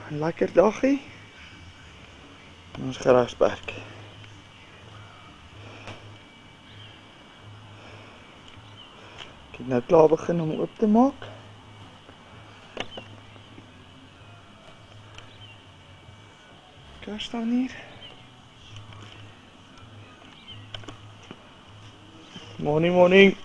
'n lekker dagie. Ons grasperk. Ek het nou klaar begin om oop te maak. Kar staan hier. Morning, morning.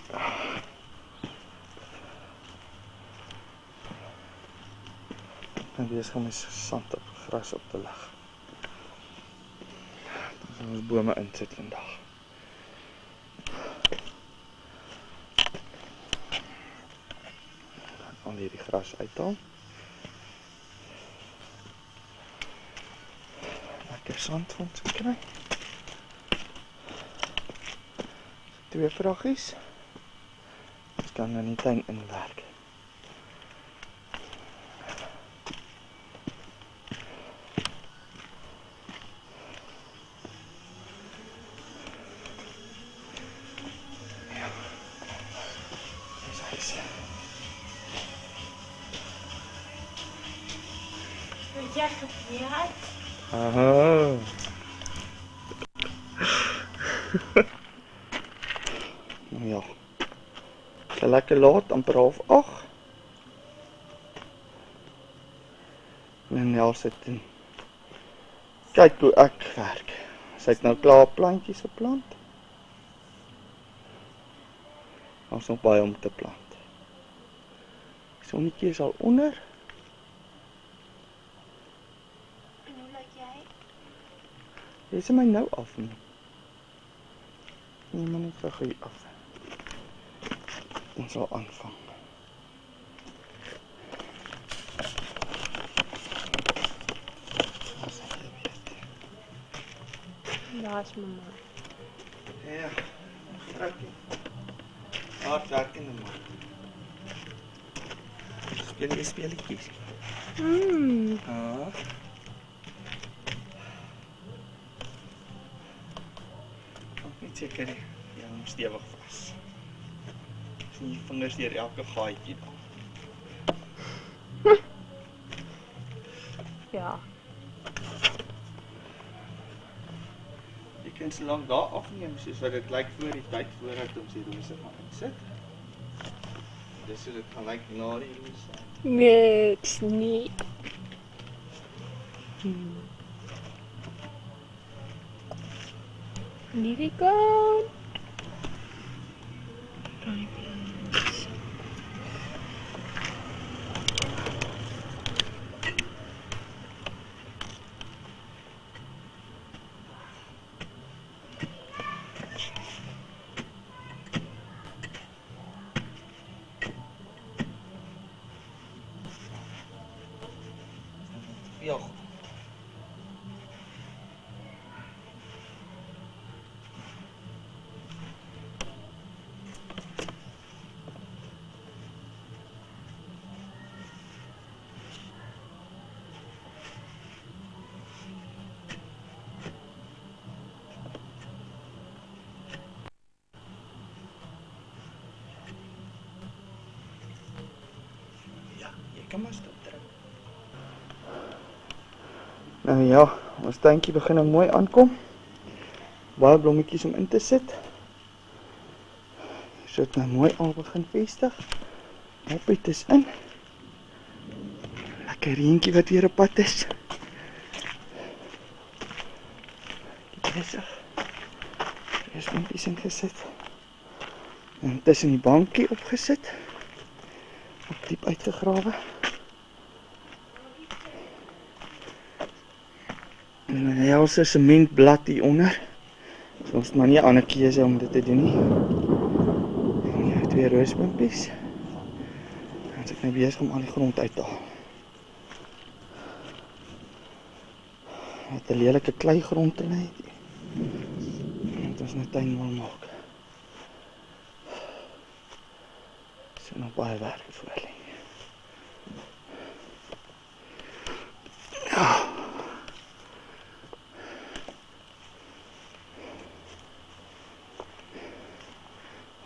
En die is gaan my sand op gras op te leg. Dan gaan ons bome insit vandag. Al hierdie gras uithaal. Lekker sand van ons kry. 2 vraggies. Ons kan in die tuin inwerk. Ja. Dis huis. Wat jy gebeur het? Aha. Nou ja. Sy lekker laat, amper 7:30. En Nel sit en kyk hoe ek werk. Sy het nou klaar plantjies geplant. Ons nog baie om te plant. Die sonnetjie is al onder. En hoe lyk jy? Jy is my nou af nie. Nee, maar net so gou af. Ons sal aanvang. As jy weet. Daar is mamma. Ja, vroukie. Hard werk in die man. Speel jy speletjies? Ah. Net seker, jy hom stewig vas. Sien jy vingers deur elke gaatjie daar. Ja. Jy kan so lank daar afneem soos wat dit lyk voor die tyd voordat ons die rose gaan insit. Dis so dit gaan lyk na die rose. Niks nie. Hierdie kant. Ja. Ja, jy kan maar stop druk. Nou ja, ons tuintjie begin nou mooi aankom. Baie blommetjies om in te sit. Hier sit nou mooi al begin vestig. Hoppiet is in. Lekker reentjie wat weer op pad is. Besig. Er is blommetjies ingesit. En tussen die bankie opgesit. Op diep uitgegrawe. En een helse sementblad hieronder. So ons het maar nie 'n ander keuse om dit te doen nie. En hier 2 roosboontjies. En ons is nou besig om al die grond uit te haal. Met 'n lelike kleigrond te lê. Dit ons nou tuin wil maak. So nog baie werk voor lê. Ja.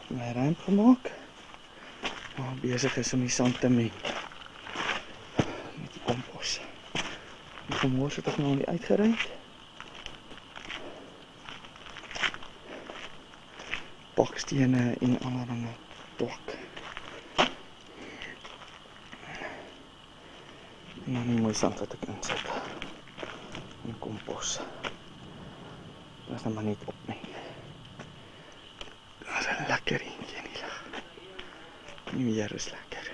My ruimte gemaak. Maar besig is om die sand te meng met die kompos. Vanmorgen het ek nou nie uitgeruimd. Bakstene en allerlei plak. En dan die mooi sand wat ek insit. En kompos. Dat is nou maar niet op nie. Dat is een lekker eentje in die lig. Die weer is lekker.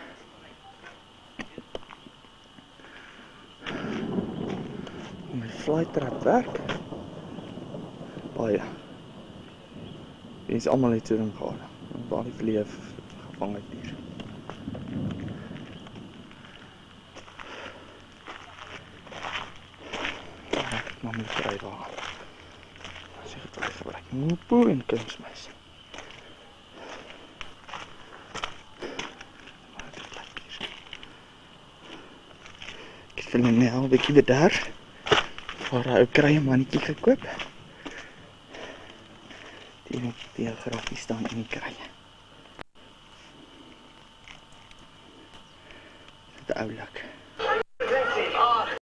Hoe my flytrap werk. Baie. Die is allemaal iets in gehad. Waar die vleef gevang het hier. Ek het maar moet kry daar. As ek het gebruik moepoe en kunsmis. Maar dit is lekker. Ek het vir my nou 'n bietjie daar. Waar hy kry 'n mannetjie gekoop. Die grafie staan in die kraaie. Dit is oulik.